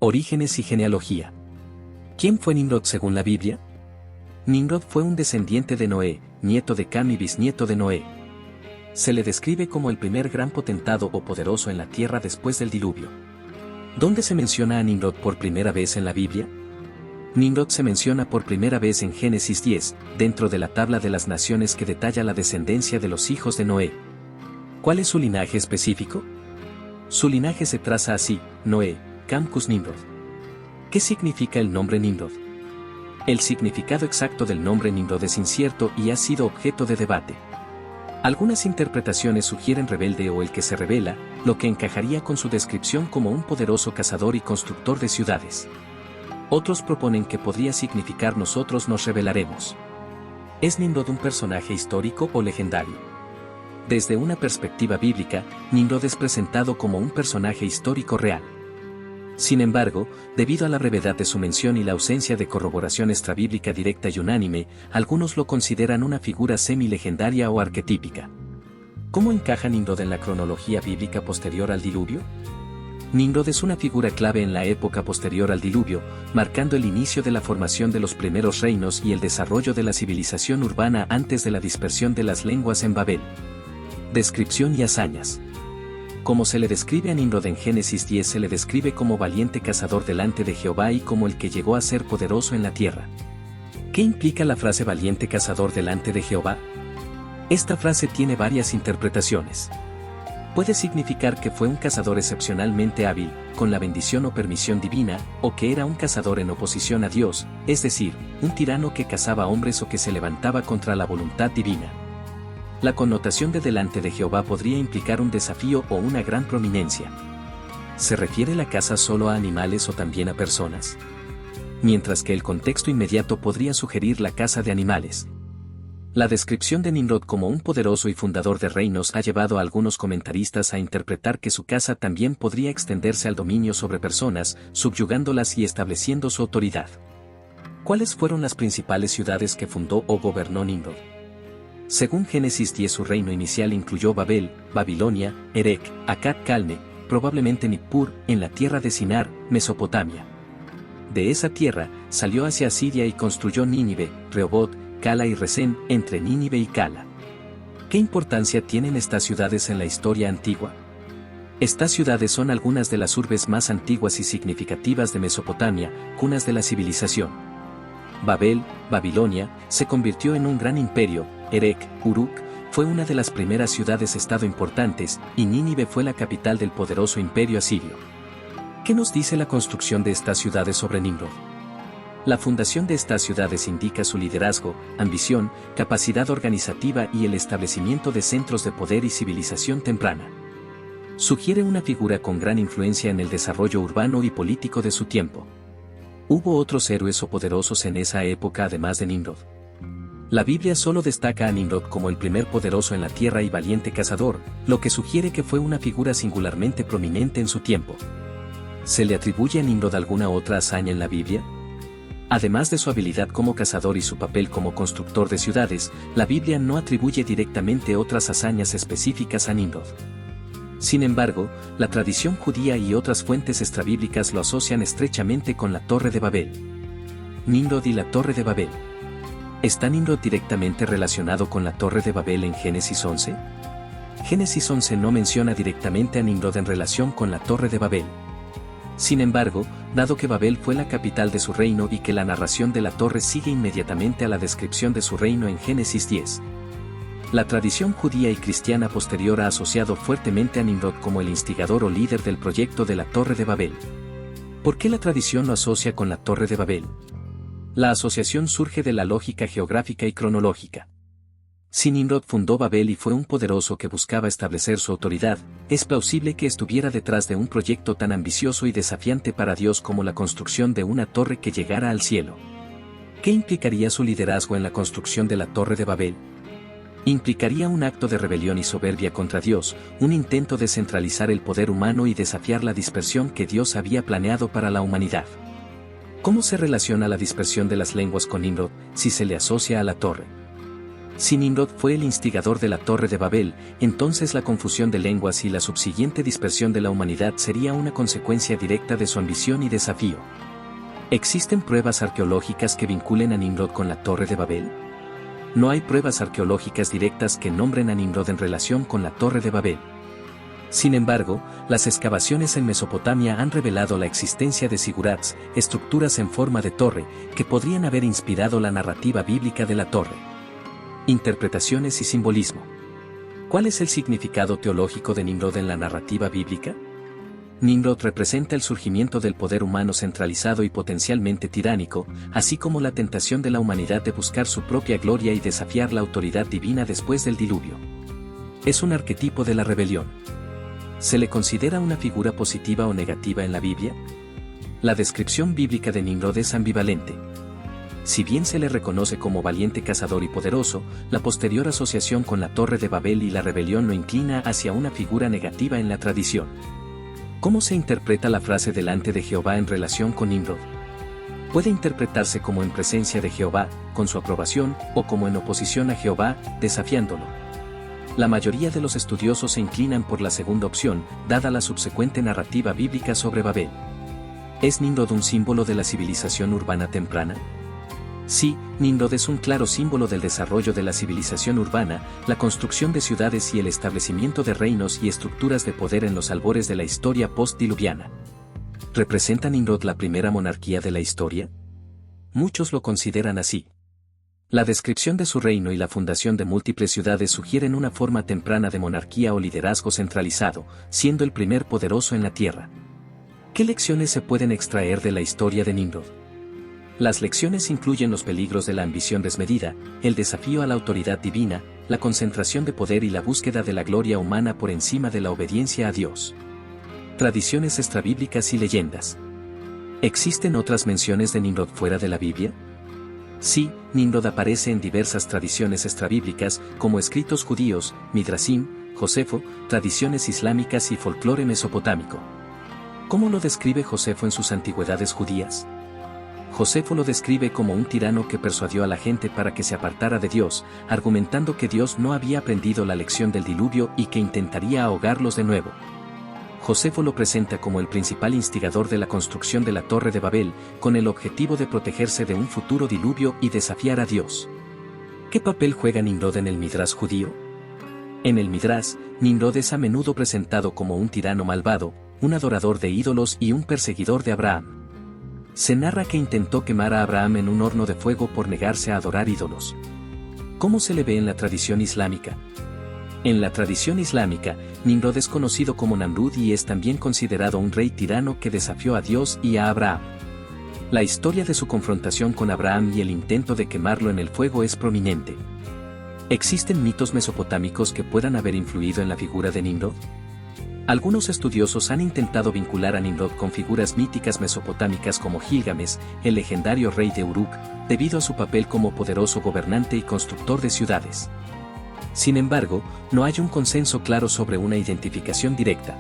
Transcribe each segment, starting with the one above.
Orígenes y genealogía. ¿Quién fue Nimrod según la Biblia? Nimrod fue un descendiente de Noé, nieto de Cam y bisnieto de Noé. Se le describe como el primer gran potentado o poderoso en la tierra después del diluvio. ¿Dónde se menciona a Nimrod por primera vez en la Biblia? Nimrod se menciona por primera vez en Génesis 10, dentro de la tabla de las naciones que detalla la descendencia de los hijos de Noé. ¿Cuál es su linaje específico? Su linaje se traza así: Noé, Cam cus Nimrod. ¿Qué significa el nombre Nimrod? El significado exacto del nombre Nimrod es incierto y ha sido objeto de debate. Algunas interpretaciones sugieren rebelde o el que se rebela, lo que encajaría con su descripción como un poderoso cazador y constructor de ciudades. Otros proponen que podría significar nosotros nos rebelaremos. ¿Es Nimrod un personaje histórico o legendario? Desde una perspectiva bíblica, Nimrod es presentado como un personaje histórico real. Sin embargo, debido a la brevedad de su mención y la ausencia de corroboración extrabíblica directa y unánime, algunos lo consideran una figura semi-legendaria o arquetípica. ¿Cómo encaja Nimrod en la cronología bíblica posterior al diluvio? Nimrod es una figura clave en la época posterior al diluvio, marcando el inicio de la formación de los primeros reinos y el desarrollo de la civilización urbana antes de la dispersión de las lenguas en Babel. Descripción y hazañas. Como se le describe a Nimrod en Génesis 10, se le describe como valiente cazador delante de Jehová y como el que llegó a ser poderoso en la tierra. ¿Qué implica la frase valiente cazador delante de Jehová? Esta frase tiene varias interpretaciones. Puede significar que fue un cazador excepcionalmente hábil, con la bendición o permisión divina, o que era un cazador en oposición a Dios, es decir, un tirano que cazaba hombres o que se levantaba contra la voluntad divina. La connotación de delante de Jehová podría implicar un desafío o una gran prominencia. ¿Se refiere la caza solo a animales o también a personas? Mientras que el contexto inmediato podría sugerir la caza de animales. La descripción de Nimrod como un poderoso y fundador de reinos ha llevado a algunos comentaristas a interpretar que su caza también podría extenderse al dominio sobre personas, subyugándolas y estableciendo su autoridad. ¿Cuáles fueron las principales ciudades que fundó o gobernó Nimrod? Según Génesis 10, su reino inicial incluyó Babel, Babilonia, Erech, Akkad Calne, probablemente Nippur, en la tierra de Sinar, Mesopotamia. De esa tierra, salió hacia Asiria y construyó Nínive, Rehoboth, Cala y Resén, entre Nínive y Cala. ¿Qué importancia tienen estas ciudades en la historia antigua? Estas ciudades son algunas de las urbes más antiguas y significativas de Mesopotamia, cunas de la civilización. Babel, Babilonia, se convirtió en un gran imperio. Erech, Uruk, fue una de las primeras ciudades-estado importantes, y Nínive fue la capital del poderoso imperio asirio. ¿Qué nos dice la construcción de estas ciudades sobre Nimrod? La fundación de estas ciudades indica su liderazgo, ambición, capacidad organizativa y el establecimiento de centros de poder y civilización temprana. Sugiere una figura con gran influencia en el desarrollo urbano y político de su tiempo. ¿Hubo otros héroes o poderosos en esa época además de Nimrod? La Biblia solo destaca a Nimrod como el primer poderoso en la tierra y valiente cazador, lo que sugiere que fue una figura singularmente prominente en su tiempo. ¿Se le atribuye a Nimrod alguna otra hazaña en la Biblia? Además de su habilidad como cazador y su papel como constructor de ciudades, la Biblia no atribuye directamente otras hazañas específicas a Nimrod. Sin embargo, la tradición judía y otras fuentes extrabíblicas lo asocian estrechamente con la Torre de Babel. Nimrod y la Torre de Babel. ¿Está Nimrod directamente relacionado con la Torre de Babel en Génesis 11? Génesis 11 no menciona directamente a Nimrod en relación con la Torre de Babel. Sin embargo, dado que Babel fue la capital de su reino y que la narración de la torre sigue inmediatamente a la descripción de su reino en Génesis 10. La tradición judía y cristiana posterior ha asociado fuertemente a Nimrod como el instigador o líder del proyecto de la Torre de Babel. ¿Por qué la tradición lo asocia con la Torre de Babel? La asociación surge de la lógica geográfica y cronológica. Si Nimrod fundó Babel y fue un poderoso que buscaba establecer su autoridad, es plausible que estuviera detrás de un proyecto tan ambicioso y desafiante para Dios como la construcción de una torre que llegara al cielo. ¿Qué implicaría su liderazgo en la construcción de la Torre de Babel? Implicaría un acto de rebelión y soberbia contra Dios, un intento de centralizar el poder humano y desafiar la dispersión que Dios había planeado para la humanidad. ¿Cómo se relaciona la dispersión de las lenguas con Nimrod, si se le asocia a la torre? Si Nimrod fue el instigador de la Torre de Babel, entonces la confusión de lenguas y la subsiguiente dispersión de la humanidad sería una consecuencia directa de su ambición y desafío. ¿Existen pruebas arqueológicas que vinculen a Nimrod con la Torre de Babel? No hay pruebas arqueológicas directas que nombren a Nimrod en relación con la Torre de Babel. Sin embargo, las excavaciones en Mesopotamia han revelado la existencia de zigurats, estructuras en forma de torre, que podrían haber inspirado la narrativa bíblica de la torre. Interpretaciones y simbolismo. ¿Cuál es el significado teológico de Nimrod en la narrativa bíblica? Nimrod representa el surgimiento del poder humano centralizado y potencialmente tiránico, así como la tentación de la humanidad de buscar su propia gloria y desafiar la autoridad divina después del diluvio. Es un arquetipo de la rebelión. ¿Se le considera una figura positiva o negativa en la Biblia? La descripción bíblica de Nimrod es ambivalente. Si bien se le reconoce como valiente cazador y poderoso, la posterior asociación con la Torre de Babel y la rebelión lo inclina hacia una figura negativa en la tradición. ¿Cómo se interpreta la frase delante de Jehová en relación con Nimrod? Puede interpretarse como en presencia de Jehová, con su aprobación, o como en oposición a Jehová, desafiándolo. La mayoría de los estudiosos se inclinan por la segunda opción, dada la subsecuente narrativa bíblica sobre Babel. ¿Es Nimrod un símbolo de la civilización urbana temprana? Sí, Nimrod es un claro símbolo del desarrollo de la civilización urbana, la construcción de ciudades y el establecimiento de reinos y estructuras de poder en los albores de la historia post-diluviana. ¿Representa Nimrod la primera monarquía de la historia? Muchos lo consideran así. La descripción de su reino y la fundación de múltiples ciudades sugieren una forma temprana de monarquía o liderazgo centralizado, siendo el primer poderoso en la tierra. ¿Qué lecciones se pueden extraer de la historia de Nimrod? Las lecciones incluyen los peligros de la ambición desmedida, el desafío a la autoridad divina, la concentración de poder y la búsqueda de la gloria humana por encima de la obediencia a Dios. Tradiciones extrabíblicas y leyendas. ¿Existen otras menciones de Nimrod fuera de la Biblia? Sí, Nimrod aparece en diversas tradiciones extrabíblicas, como escritos judíos, Midrashim, Josefo, tradiciones islámicas y folclore mesopotámico. ¿Cómo lo describe Josefo en sus antigüedades judías? Josefo lo describe como un tirano que persuadió a la gente para que se apartara de Dios, argumentando que Dios no había aprendido la lección del diluvio y que intentaría ahogarlos de nuevo. Josefo lo presenta como el principal instigador de la construcción de la Torre de Babel, con el objetivo de protegerse de un futuro diluvio y desafiar a Dios. ¿Qué papel juega Nimrod en el Midrash judío? En el Midrash, Nimrod es a menudo presentado como un tirano malvado, un adorador de ídolos y un perseguidor de Abraham. Se narra que intentó quemar a Abraham en un horno de fuego por negarse a adorar ídolos. ¿Cómo se le ve en la tradición islámica? En la tradición islámica, Nimrod es conocido como Namrud y es también considerado un rey tirano que desafió a Dios y a Abraham. La historia de su confrontación con Abraham y el intento de quemarlo en el fuego es prominente. ¿Existen mitos mesopotámicos que puedan haber influido en la figura de Nimrod? Algunos estudiosos han intentado vincular a Nimrod con figuras míticas mesopotámicas como Gilgamesh, el legendario rey de Uruk, debido a su papel como poderoso gobernante y constructor de ciudades. Sin embargo, no hay un consenso claro sobre una identificación directa.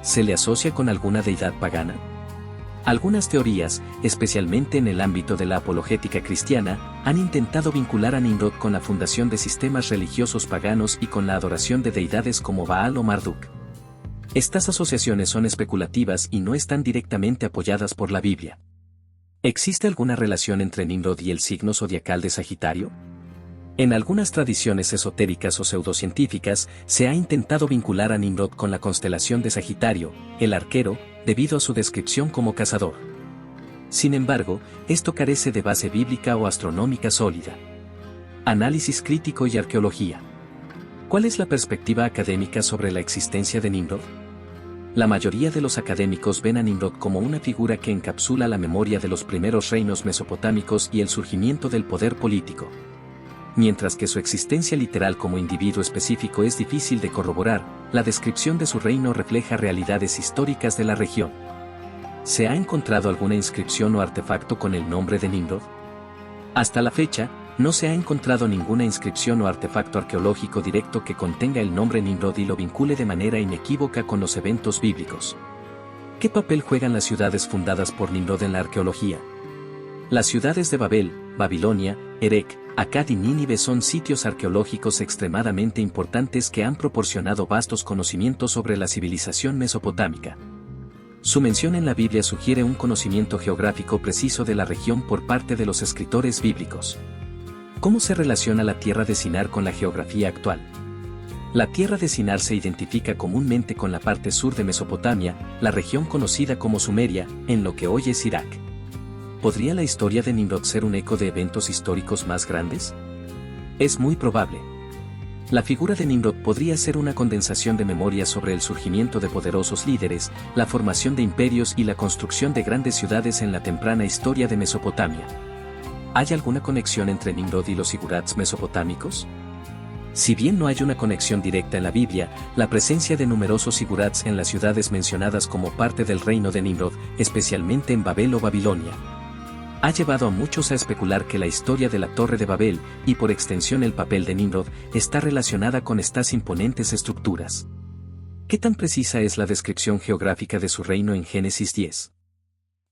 ¿Se le asocia con alguna deidad pagana? Algunas teorías, especialmente en el ámbito de la apologética cristiana, han intentado vincular a Nimrod con la fundación de sistemas religiosos paganos y con la adoración de deidades como Baal o Marduk. Estas asociaciones son especulativas y no están directamente apoyadas por la Biblia. ¿Existe alguna relación entre Nimrod y el signo zodiacal de Sagitario? En algunas tradiciones esotéricas o pseudocientíficas, se ha intentado vincular a Nimrod con la constelación de Sagitario, el arquero, debido a su descripción como cazador. Sin embargo, esto carece de base bíblica o astronómica sólida. Análisis crítico y arqueología. ¿Cuál es la perspectiva académica sobre la existencia de Nimrod? La mayoría de los académicos ven a Nimrod como una figura que encapsula la memoria de los primeros reinos mesopotámicos y el surgimiento del poder político. Mientras que su existencia literal como individuo específico es difícil de corroborar, la descripción de su reino refleja realidades históricas de la región. ¿Se ha encontrado alguna inscripción o artefacto con el nombre de Nimrod? Hasta la fecha, no se ha encontrado ninguna inscripción o artefacto arqueológico directo que contenga el nombre Nimrod y lo vincule de manera inequívoca con los eventos bíblicos. ¿Qué papel juegan las ciudades fundadas por Nimrod en la arqueología? Las ciudades de Babel, Babilonia, Erech, Akkad y Nínive son sitios arqueológicos extremadamente importantes que han proporcionado vastos conocimientos sobre la civilización mesopotámica. Su mención en la Biblia sugiere un conocimiento geográfico preciso de la región por parte de los escritores bíblicos. ¿Cómo se relaciona la tierra de Sinar con la geografía actual? La tierra de Sinar se identifica comúnmente con la parte sur de Mesopotamia, la región conocida como Sumeria, en lo que hoy es Irak. ¿Podría la historia de Nimrod ser un eco de eventos históricos más grandes? Es muy probable. La figura de Nimrod podría ser una condensación de memorias sobre el surgimiento de poderosos líderes, la formación de imperios y la construcción de grandes ciudades en la temprana historia de Mesopotamia. ¿Hay alguna conexión entre Nimrod y los sigurats mesopotámicos? Si bien no hay una conexión directa en la Biblia, la presencia de numerosos sigurats en las ciudades mencionadas como parte del reino de Nimrod, especialmente en Babel o Babilonia, ha llevado a muchos a especular que la historia de la Torre de Babel, y por extensión el papel de Nimrod, está relacionada con estas imponentes estructuras. ¿Qué tan precisa es la descripción geográfica de su reino en Génesis 10?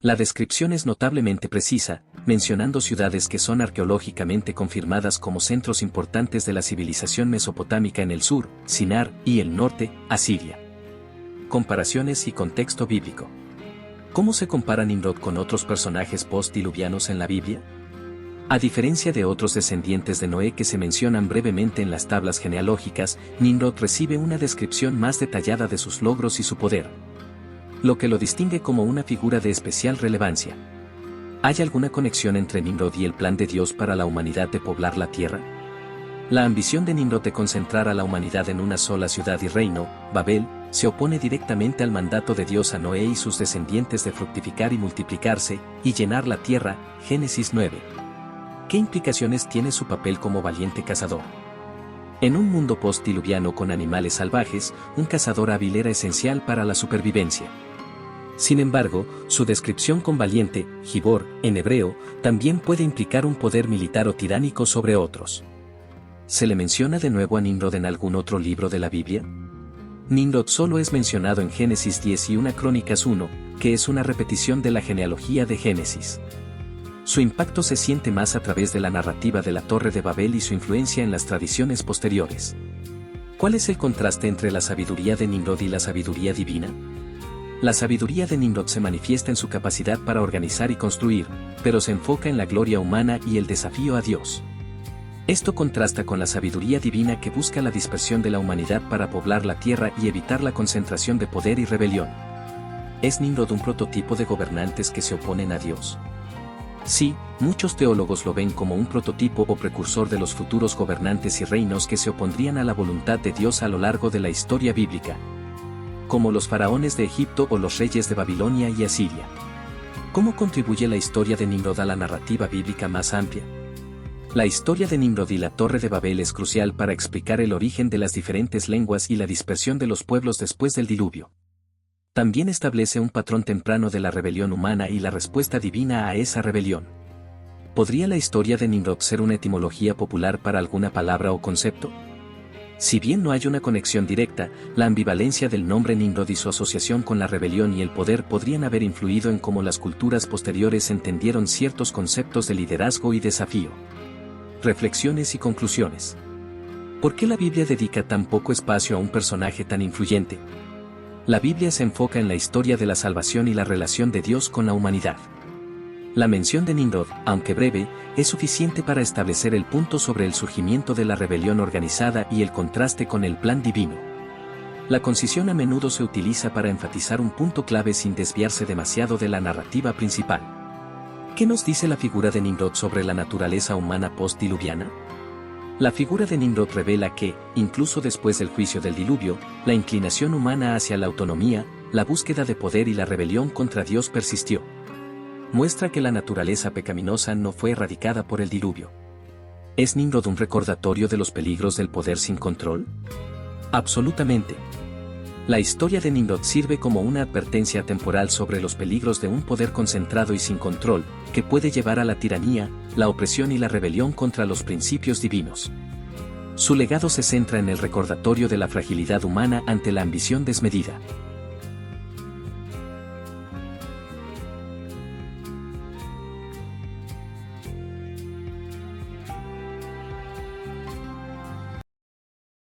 La descripción es notablemente precisa, mencionando ciudades que son arqueológicamente confirmadas como centros importantes de la civilización mesopotámica en el sur, Sinar, y el norte, Asiria. Comparaciones y contexto bíblico. ¿Cómo se compara Nimrod con otros personajes post-diluvianos en la Biblia? A diferencia de otros descendientes de Noé que se mencionan brevemente en las tablas genealógicas, Nimrod recibe una descripción más detallada de sus logros y su poder, lo que lo distingue como una figura de especial relevancia. ¿Hay alguna conexión entre Nimrod y el plan de Dios para la humanidad de poblar la tierra? La ambición de Nimrod de concentrar a la humanidad en una sola ciudad y reino, Babel, se opone directamente al mandato de Dios a Noé y sus descendientes de fructificar y multiplicarse, y llenar la tierra, Génesis 9. ¿Qué implicaciones tiene su papel como valiente cazador? En un mundo post-diluviano con animales salvajes, un cazador hábil era esencial para la supervivencia. Sin embargo, su descripción con valiente, Gibor, en hebreo, también puede implicar un poder militar o tiránico sobre otros. ¿Se le menciona de nuevo a Nimrod en algún otro libro de la Biblia? Nimrod solo es mencionado en Génesis 10 y 1 Crónicas 1, que es una repetición de la genealogía de Génesis. Su impacto se siente más a través de la narrativa de la Torre de Babel y su influencia en las tradiciones posteriores. ¿Cuál es el contraste entre la sabiduría de Nimrod y la sabiduría divina? La sabiduría de Nimrod se manifiesta en su capacidad para organizar y construir, pero se enfoca en la gloria humana y el desafío a Dios. Esto contrasta con la sabiduría divina que busca la dispersión de la humanidad para poblar la tierra y evitar la concentración de poder y rebelión. ¿Es Nimrod un prototipo de gobernantes que se oponen a Dios? Sí, muchos teólogos lo ven como un prototipo o precursor de los futuros gobernantes y reinos que se opondrían a la voluntad de Dios a lo largo de la historia bíblica, como los faraones de Egipto o los reyes de Babilonia y Asiria. ¿Cómo contribuye la historia de Nimrod a la narrativa bíblica más amplia? La historia de Nimrod y la Torre de Babel es crucial para explicar el origen de las diferentes lenguas y la dispersión de los pueblos después del diluvio. También establece un patrón temprano de la rebelión humana y la respuesta divina a esa rebelión. ¿Podría la historia de Nimrod ser una etimología popular para alguna palabra o concepto? Si bien no hay una conexión directa, la ambivalencia del nombre Nimrod y su asociación con la rebelión y el poder podrían haber influido en cómo las culturas posteriores entendieron ciertos conceptos de liderazgo y desafío. Reflexiones y conclusiones. ¿Por qué la Biblia dedica tan poco espacio a un personaje tan influyente? La Biblia se enfoca en la historia de la salvación y la relación de Dios con la humanidad. La mención de Nimrod, aunque breve, es suficiente para establecer el punto sobre el surgimiento de la rebelión organizada y el contraste con el plan divino. La concisión a menudo se utiliza para enfatizar un punto clave sin desviarse demasiado de la narrativa principal. ¿Qué nos dice la figura de Nimrod sobre la naturaleza humana post-diluviana? La figura de Nimrod revela que, incluso después del juicio del diluvio, la inclinación humana hacia la autonomía, la búsqueda de poder y la rebelión contra Dios persistió. Muestra que la naturaleza pecaminosa no fue erradicada por el diluvio. ¿Es Nimrod un recordatorio de los peligros del poder sin control? Absolutamente. La historia de Nimrod sirve como una advertencia temporal sobre los peligros de un poder concentrado y sin control, que puede llevar a la tiranía, la opresión y la rebelión contra los principios divinos. Su legado se centra en el recordatorio de la fragilidad humana ante la ambición desmedida.